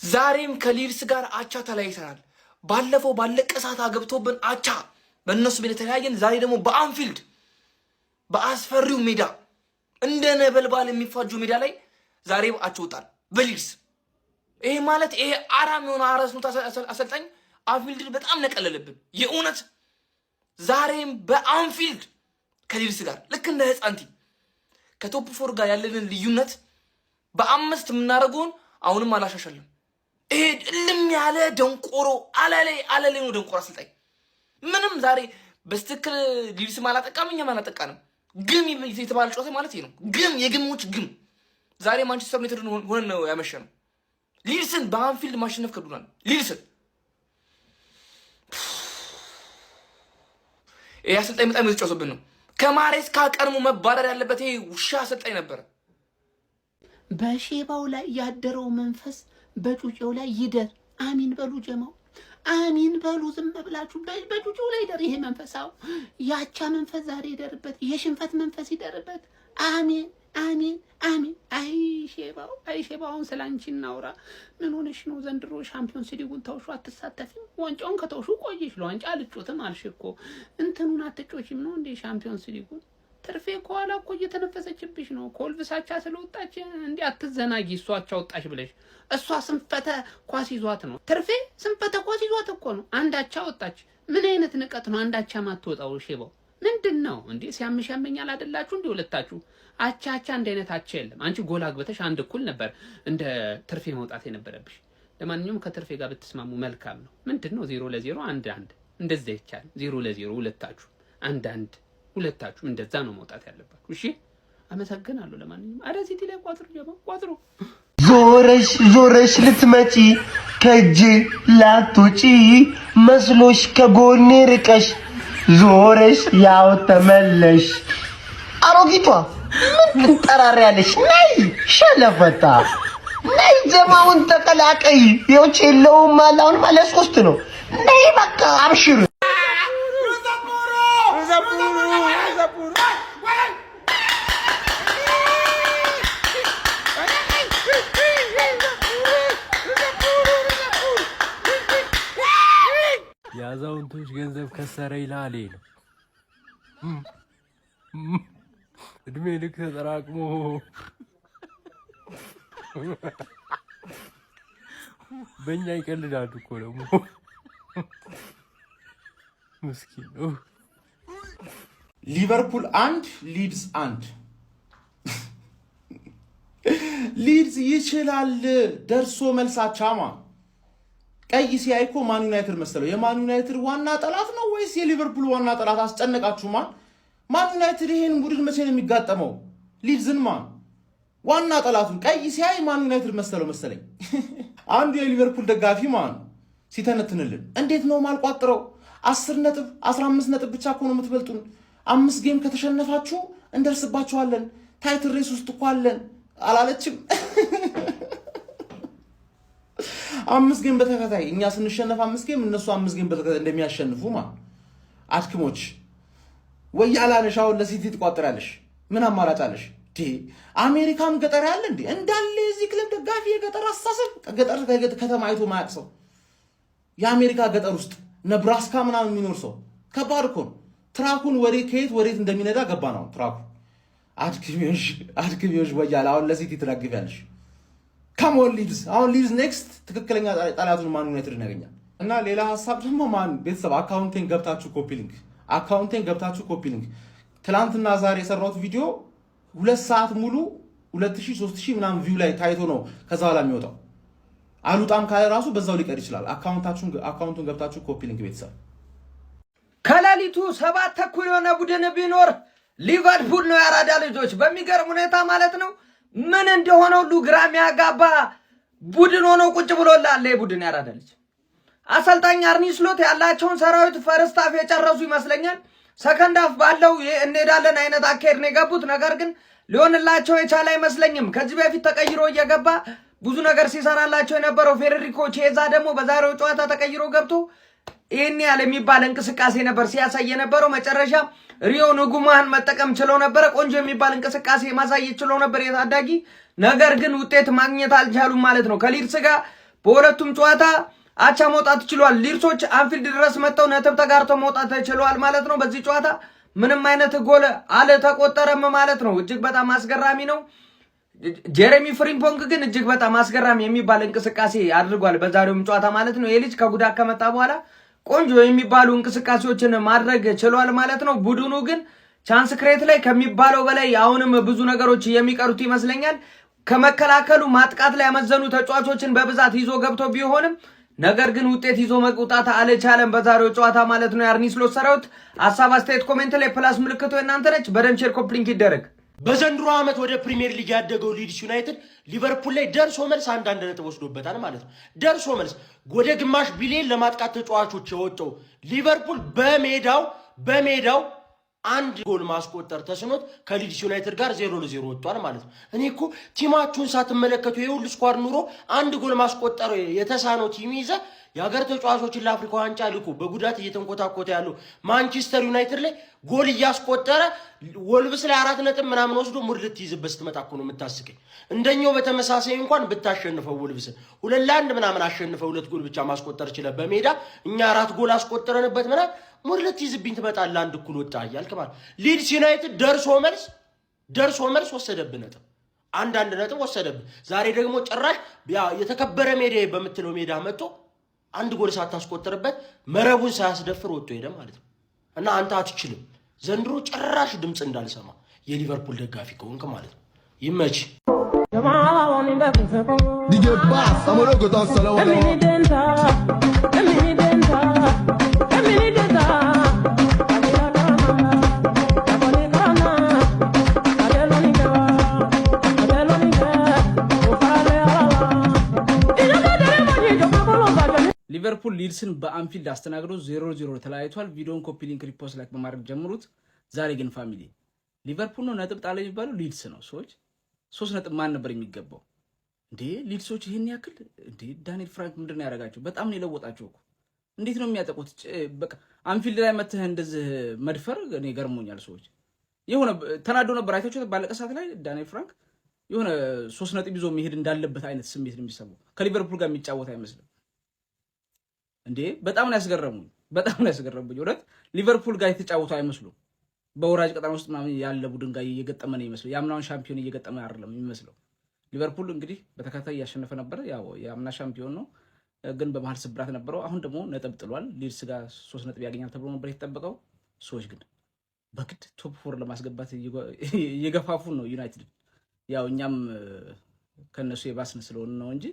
ዛሬም ከሊድስ ጋር አቻ ተለያይተናል። ባለፈው ባለቀ ሰዓት አገብቶብን አቻ በእነሱ ቤት ተለያየን። ዛሬ ደግሞ በአንፊልድ በአስፈሪው ሜዳ እንደ ነበልባል የሚፋጁ ሜዳ ላይ ዛሬ አቻ ወጣን በሊድስ። ይሄ ማለት ይሄ አራም የሆነ አራስ ነው አሰልጣኝ አንፊልድ በጣም ነቀለለብን የእውነት። ዛሬም በአንፊልድ ከሊድስ ጋር ልክ እንደ ህፃንቲ ከቶፕ ፎር ጋር ያለንን ልዩነት በአምስት የምናደርገውን አሁንም አላሻሻልም። ይሄ ልም ያለ ደንቆሮ አለሌ ነው ደንቆሮ አሰልጣኝ። ምንም ዛሬ በስትክክል ሊድስ አላጠቃም፣ እኛም አላጠቃንም። ግም የተባለ ጨዋታ ማለት ነው። ግም የግሞች ግም። ዛሬ ማንቸስተር ዩናይትድ ሆነን ነው ያመሸነው። ሊድስን በአንፊልድ ማሸነፍ ከዱናል። ሊድስን ይሄ አሰልጣኝ በጣም የተጫወተብን ነው። ከማሬስካ ቀድሞ መባረር ያለበት ይሄ ውሻ አሰልጣኝ ነበር። በሼባው ላይ ያደረው መንፈስ በጩጬው ላይ ይደር። አሚን በሉ ጀማው፣ አሚን በሉ። ዝም ብላችሁ በጩጬው ላይ ይደር ይሄ መንፈሳው። ያቻ መንፈስ ዛሬ ይደርበት፣ የሽንፈት መንፈስ ይደርበት። አሚን አሚን አሚን። አይ ሼባውን ስላንቺ እናውራ። ምን ሆነሽ ነው ዘንድሮ ሻምፒዮንስ ሊጉን ተውሹ አትሳተፊም? ዋንጫውን ከተውሹ ቆየሽ። ለዋንጫ አልጮትም አልሽ እኮ እንትኑን አትጮችም ነው እንዴ ሻምፒዮንስ ሊጉን? ትርፌ ከኋላ እኮ እየተነፈሰችብሽ ነው። ኮልብሳቻ ስለወጣች እንዴ አትዘናጊ። እሷቻ ወጣሽ ብለሽ እሷ ስንፈተ ኳስ ይዟት ነው። ትርፌ ስንፈተ ኳስ ይዟት እኮ ነው። አንዳቻ ወጣች። ምን አይነት ንቀት ነው አንዳቻ ማትወጣው? ሼባው ምንድነው እንዴ? ሲያምሽ ያመኛል አይደላችሁ እንዴ ሁለታችሁ? አቻ እንደ አይነት አቻ የለም። አንቺ ጎል አግብተሽ አንድ እኩል ነበር እንደ ትርፌ መውጣት የነበረብሽ። ለማንኛውም ከትርፌ ጋር ብትስማሙ መልካም ነው። ምንድነው 0-0 1-1 እንደዛ ይቻላል። 0-0 ሁለታችሁ 1-1 ሁለታችሁም እንደዛ ነው መውጣት ያለባችሁ። እሺ አመሰግናለሁ። ለማንኛውም አዳሲቲ ላይ ቋጥሩ ጀማ ቋጥሩ። ዞረሽ ልትመጪ ከእጄ ላትወጪ መስሎሽ ከጎኔ ርቀሽ ዞረሽ ያው ተመለሽ። አሮጊቷ ምን ትጠራሪያለሽ? ነይ ሸለፈታ ነይ ጀማውን ተቀላቀይ። ይኸውች የለውም አላውን ማለት 3 ነው። ነይ በቃ አብሽር። የአዛውንቶች ገንዘብ ከሰረ ይላል ነው። እድሜ ልክ ተጠራቅሞ በእኛ ይቀልዳሉ እኮ ደግሞ ምስኪን ነው። ሊቨርፑል 1 ሊድስ 1። ሊድስ ይችላል። ደርሶ መልሳቻማ ቀይ ሲያይ እኮ ማን ዩናይትድ መሰለው። የማን ዩናይትድ ዋና ጠላት ነው ወይስ የሊቨርፑል ዋና ጠላት? አስጨነቃችሁ። ማን ዩናይትድ ይሄን ቡድን መቼ ነው የሚጋጠመው? ሊድስን ዋና ጠላቱን ቀይ ሲያይ ማን ዩናይትድ መሰለኝ። አንዱ የሊቨርፑል ደጋፊ ሲተነትንልን እንዴት ነው ማልቋጥረው? 10 ነጥብ 15 ነጥብ ብቻ እኮ ነው የምትበልጡን። 5 ጌም ከተሸነፋችሁ እንደርስባችኋለን። ታይትል ሬስ ውስጥ እኮ አለን አላለችም? 5 ጌም በተከታታይ እኛ ስንሸነፍ 5 ጌም እነሱ 5 ጌም በተከታታይ እንደሚያሸንፉ አድክሞች ወይ ያላነሽ። አሁን ለሲቲ ትቋጥራለሽ። ምን አማራጭ አለሽ? አሜሪካም ገጠር ያለ እንዴ እንዳለ እዚህ ክለብ ደጋፊ የገጠር አስተሳሰብ ገጠር ከተማ አይቶ ማያቅ ሰው የአሜሪካ ገጠር ውስጥ ነብራስካ ምናምን የሚኖር ሰው ከባድ እኮ ነው። ትራኩን ከየት ወዴት እንደሚነዳ ገባ ነው ትራኩ። አድክሚዎች ወያላ አሁን ለሲቲ ትደግፊያለሽ። ካሞን ሊድስ አሁን ሊድስ ኔክስት ትክክለኛ ጠላቱን ማን ዩናይትድ ያገኛል። እና ሌላ ሐሳብ ደግሞ ቤተሰብ አካውንቴን ገብታችሁ ኮፒ ሊንክ ትላንትና ዛሬ የሰራሁት ቪዲዮ 2 ሰዓት ሙሉ 2000 3000 ምናምን ቪው ላይ ታይቶ ነው ከዛ በኋላ የሚወጣው። አሉጣም ካለ ራሱ በዛው ሊቀር ይችላል። አካውንቱን ገብታችሁ ኮፒ ሊንክ ቤተሰብ። ከሌሊቱ 7 ተኩል የሆነ ቡድን ቢኖር ሊቨርፑል ነው። ያራዳ ልጆች በሚገርም ሁኔታ ማለት ነው ምን እንደሆነ ሁሉ ግራ የሚያጋባ ቡድን ሆኖ ቁጭ ብሎላል። ቡድን ያራዳ ልጅ አሰልጣኝ አርኒ ስሎት ያላቸውን ሰራዊት ፈርስት ሃፍ የጨረሱ ይመስለኛል። ሰከንድ ሃፍ ባለው እንሄዳለን አይነት አካሄድ ነው የገቡት። ነገር ግን ሊሆንላቸው የቻለ አይመስለኝም። ከዚህ በፊት ተቀይሮ እየገባ ብዙ ነገር ሲሰራላቸው የነበረው ፌዴሪኮ ቼዛ ደግሞ በዛሬው ጨዋታ ተቀይሮ ገብቶ ይሄን ያለ የሚባል እንቅስቃሴ ነበር ሲያሳይ የነበረው። መጨረሻ ሪዮ ንጉማን መጠቀም ችለው ነበር። ቆንጆ የሚባል እንቅስቃሴ ማሳየት ችለው ነበር የታዳጊ። ነገር ግን ውጤት ማግኘት አልቻሉም ማለት ነው። ከሊድስ ጋር በሁለቱም ጨዋታ አቻ መውጣት ችሏል። ሊድሶች አንፊልድ ድረስ መጥተው ነጥብ ተጋርተው መውጣት ችለዋል ማለት ነው። በዚህ ጨዋታ ምንም አይነት ጎል አልተቆጠረም ማለት ነው። እጅግ በጣም አስገራሚ ነው። ጀሬሚ ፍሪምፖንግ ግን እጅግ በጣም አስገራሚ የሚባል እንቅስቃሴ አድርጓል በዛሬውም ጨዋታ ማለት ነው። የልጅ ከጉዳት ከመጣ በኋላ ቆንጆ የሚባሉ እንቅስቃሴዎችን ማድረግ ችሏል ማለት ነው። ቡድኑ ግን ቻንስ ክሬት ላይ ከሚባለው በላይ አሁንም ብዙ ነገሮች የሚቀሩት ይመስለኛል። ከመከላከሉ ማጥቃት ላይ ያመዘኑ ተጫዋቾችን በብዛት ይዞ ገብቶ ቢሆንም ነገር ግን ውጤት ይዞ መውጣት አልቻለም በዛሬው ጨዋታ ማለት ነው። የአርኒ ስሎት ሰራዊት ሐሳብ አስተያየት ኮሜንት ላይ ፕላስ ምልክቱ እናንተ ነች። በደንብ ሼር ኮፕሊንክ ይደረግ። በዘንድሮ ዓመት ወደ ፕሪሚየር ሊግ ያደገው ሊድስ ዩናይትድ ሊቨርፑል ላይ ደርሶ መልስ አንዳንድ ነጥብ ወስዶበታል ማለት ነው። ደርሶ መልስ ወደ ግማሽ ቢሊዮን ለማጥቃት ተጫዋቾች የወጣው ሊቨርፑል በሜዳው አንድ ጎል ማስቆጠር ተስኖት ከሊድስ ዩናይትድ ጋር 0-0 ወጥቷል ማለት ነው። እኔ እኮ ቲማችሁን ሳትመለከቱ የሁሉ ስኳድ ኑሮ አንድ ጎል ማስቆጠር የተሳነው ቲም ይዘ የሀገር ተጫዋቾችን ለአፍሪካ ዋንጫ ልኮ በጉዳት እየተንኮታኮተ ያለው ማንቸስተር ዩናይትድ ላይ ጎል እያስቆጠረ ወልብስ ላይ 4 ነጥብ ምናምን ወስዶ ሙድ ልትይዝበት ስትመጣ እኮ ነው የምታስቀኝ። እንደኛው በተመሳሳይ እንኳን ብታሸንፈው ወልብስን 2-1 ምናምን አሸንፈው 2 ጎል ብቻ ማስቆጠር ይችላል በሜዳ እኛ 4 ጎል አስቆጠረንበት ምናምን ሙድ ልትይዝብኝ ትመጣለህ። አንድ እኩል ወጣ እያልክ ማለት ሊድስ ዩናይትድ ደርሶ መልስ ወሰደብህ ነጥብ አንዳንድ ነጥብ ወሰደብህ። ዛሬ ደግሞ ጭራሽ የተከበረ ሜዳ በምትለው ሜዳ መጥቶ አንድ ጎል ሳታስቆጥርበት መረቡን ሳያስደፍር ወጥቶ ሄደ ማለት ነው። እና አንተ አትችልም ዘንድሮ ጭራሽ ድምፅ እንዳልሰማ የሊቨርፑል ደጋፊ ከሆንክ ማለት ነው። ይመች ሊቨርፑል ሊድስን በአንፊልድ አስተናግዶ 0-0 ተለያይቷል። ቪዲዮን ኮፒ ሊንክ ሪፖስት ላይክ በማድረግ ጀምሩት። ዛሬ ግን ፋሚሊ ሊቨርፑል ነው ነጥብ ጣለ የሚባለው ሊድስ ነው። ሰዎች 3 ነጥብ ማን ነበር የሚገባው እንዴ? ሊድሶች ይሄን ያክል እንዴ? ዳንኤል ፍራንክ ምንድነው ያደረጋቸው? በጣም ነው የለወጣቸው እኮ። እንዴት ነው የሚያጠቁት? በቃ አንፊልድ ላይ መተህ እንደዚህ መድፈር እኔ ገርሞኛል። ሰዎች የሆነ ተናዶ ነበር አይታችሁት። ባለቀ ሰዓት ላይ ዳንኤል ፍራንክ የሆነ 3 ነጥብ ይዞ መሄድ እንዳለበት አይነት ስሜት ነው የሚሰማው። ከሊቨርፑል ጋር የሚጫወት አይመስልም እንዴ? በጣም ነው ያስገረሙኝ። ወረት ሊቨርፑል ጋር የተጫወቱ አይመስሉም። በወራጅ ቀጠና ውስጥ ምናምን ያለ ቡድን ጋር እየገጠመ ነው ይመስለው። የአምናውን ሻምፒዮን እየገጠመ አይደለም የሚመስለው። ሊቨርፑል እንግዲህ በተከታታይ እያሸነፈ ነበር። ያው የአምና ሻምፒዮን ነው፣ ግን በመሀል ስብራት ነበረው። አሁን ደግሞ ነጥብ ጥሏል። ሊድስ ጋር 3 ነጥብ ያገኛል ተብሎ ነበር የተጠበቀው። ሰዎች ግን በግድ ቶፕ 4 ለማስገባት እየገፋፉን ነው ዩናይትድ። ያው እኛም ከነሱ የባስን ስለሆነ ነው እንጂ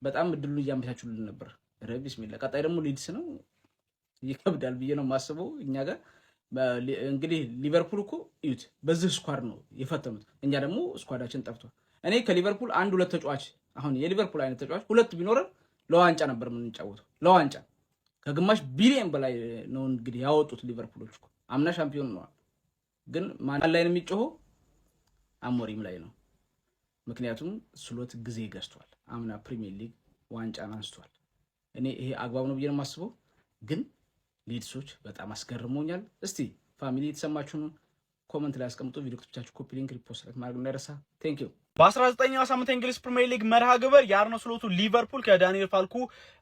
በጣም እድሉን እያመቻቹልን ነበር። ቢስሚላ ቀጣይ ደግሞ ሊድስ ነው። ይከብዳል ብዬ ነው የማስበው። እኛ ጋር እንግዲህ ሊቨርፑል እኮ እዩት፣ በዚህ ስኳድ ነው የፈተኑት። እኛ ደግሞ ስኳዳችን ጠፍቷል። እኔ ከሊቨርፑል 1-2 ተጫዋች አሁን የሊቨርፑል አይነት ተጫዋች 2 ቢኖረን ለዋንጫ ነበር የምንጫወተው። ለዋንጫ ከግማሽ ቢሊዮን በላይ ነው እንግዲህ ያወጡት ሊቨርፑሎች እኮ አምና ሻምፒዮን ሆነዋል። ግን ማን ላይ ነው የሚጮኸው? አሞሪም ላይ ነው። ምክንያቱም ስሎት ጊዜ ገዝቷል። አምና ፕሪሚየር ሊግ ዋንጫን አንስቷል። እኔ ይሄ አግባብ ነው ብዬ ነው የማስበው። ግን ሊድሶች በጣም አስገርሞኛል። እስቲ ፋሚሊ የተሰማችሁን ኮመንት ላይ አስቀምጡ። ቪዲዮ ክፍቻችሁ ኮፒ ሊንክ ሪፖስት ላይ ማድረግ እንዳይረሳ። ቴንክ ዩ። በ19ኛው ሳምንት የእንግሊዝ ፕሪሚየር ሊግ መርሃ ግብር የአርነ ስሎቱ ሊቨርፑል ከዳንኤል ፋልኩ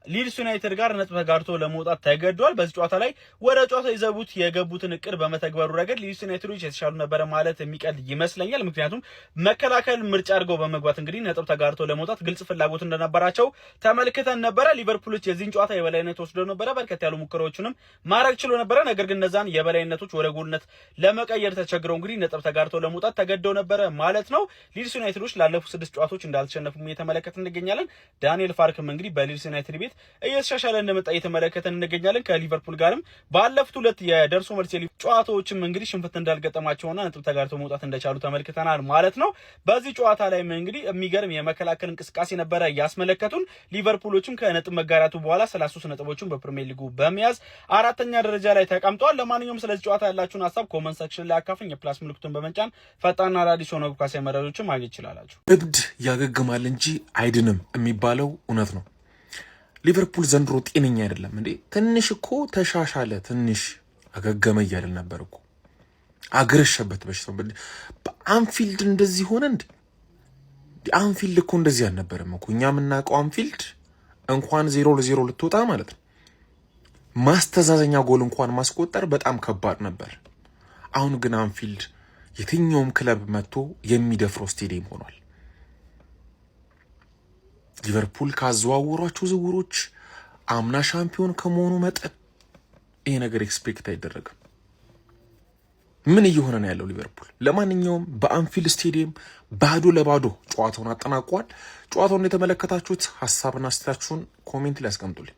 ሊድስ ዩናይትድ ጋር ነጥብ ተጋርቶ ለመውጣት ተገዷል። በዚህ ጨዋታ ላይ ወደ ጨዋታ ይዘቡት የገቡትን እቅድ በመተግበሩ ረገድ ሊድስ ዩናይትዶች የተሻሉ ነበረ ማለት የሚቀል ይመስለኛል። ምክንያቱም መከላከል ምርጫ አድርገው በመግባት እንግዲህ ነጥብ ተጋርቶ ለመውጣት ግልጽ ፍላጎት እንደነበራቸው ተመልክተን ነበረ። ሊቨርፑሎች የዚህን ጨዋታ የበላይነት ወስደው ነበረ። በርከት ያሉ ሙከራዎችንም ማድረግ ችሎ ነበረ። ነገር ግን እነዛን የበላይነቶች ወደ ጎልነት ለመቀየር ተቸግረው እንግዲህ ነጥብ ተጋርቶ ለመውጣት ተገደው ነበረ ማለት ነው። ሊድስ ዩናይትዶች ላለፉት 6 ጨዋታዎች እንዳልተሸነፉም እየተመለከትን እንገኛለን። ዳንኤል ፋርክም እንግዲህ በሊድስ ዩናይትድ ቤት እየተሻሻለ እንደመጣ እየተመለከትን እንገኛለን። ከሊቨርፑል ጋርም ባለፉት 2 የደርሶ መልስ ጨዋታዎችም እንግዲህ ሽንፈት እንዳልገጠማቸውና ነጥብ ተጋርተው መውጣት እንደቻሉ ተመልክተናል ማለት ነው። በዚህ ጨዋታ ላይም እንግዲህ የሚገርም የመከላከል እንቅስቃሴ ነበረ ያስመለከቱን። ሊቨርፑሎችም ከነጥብ መጋራቱ በኋላ 33 ነጥቦችን በፕሪሚየር ሊጉ በመያዝ 4ኛ ደረጃ ላይ ተቀምጠዋል። ለማንኛውም ስለዚህ ጨዋታ ያላችሁን ሀሳብ ኮመንት ሴክሽን ላይ አካፍኝ። የፕላስ ምልክቱን በመጫን ፈጣንና አዳዲስ ሆነ ኳስ መረጃዎችን ማግኘት ይችላላችሁ። እብድ ያገግማል እንጂ አይድንም የሚባለው እውነት ነው። ሊቨርፑል ዘንድሮ ጤነኛ አይደለም እንዴ? ትንሽ እኮ ተሻሻለ፣ ትንሽ አገገመ እያልን ነበር እኮ። አገረሸበት በሽታው። በአንፊልድ እንደዚህ ሆነ እንዴ? አንፊልድ እኮ እንደዚህ አልነበረም እኮ። እኛ የምናውቀው አንፊልድ እንኳን 0-0 ልትወጣ ማለት ነው ማስተዛዘኛ ጎል እንኳን ማስቆጠር በጣም ከባድ ነበር። አሁን ግን አንፊልድ የትኛውም ክለብ መጥቶ የሚደፍረው ስቴዲየም ሆኗል። ሊቨርፑል ካዘዋወሯቸው ዝውውሮች አምና ሻምፒዮን ከመሆኑ መጠን ይሄ ነገር ኤክስፔክት አይደረግም። ምን እየሆነ ነው ያለው ሊቨርፑል? ለማንኛውም በአንፊልድ ስቴዲየም ባዶ ለባዶ ጨዋታውን አጠናቋል። ጨዋታውን የተመለከታችሁት ሀሳብና አስተያየታችሁን ኮሜንት ላይ አስቀምጡልኝ።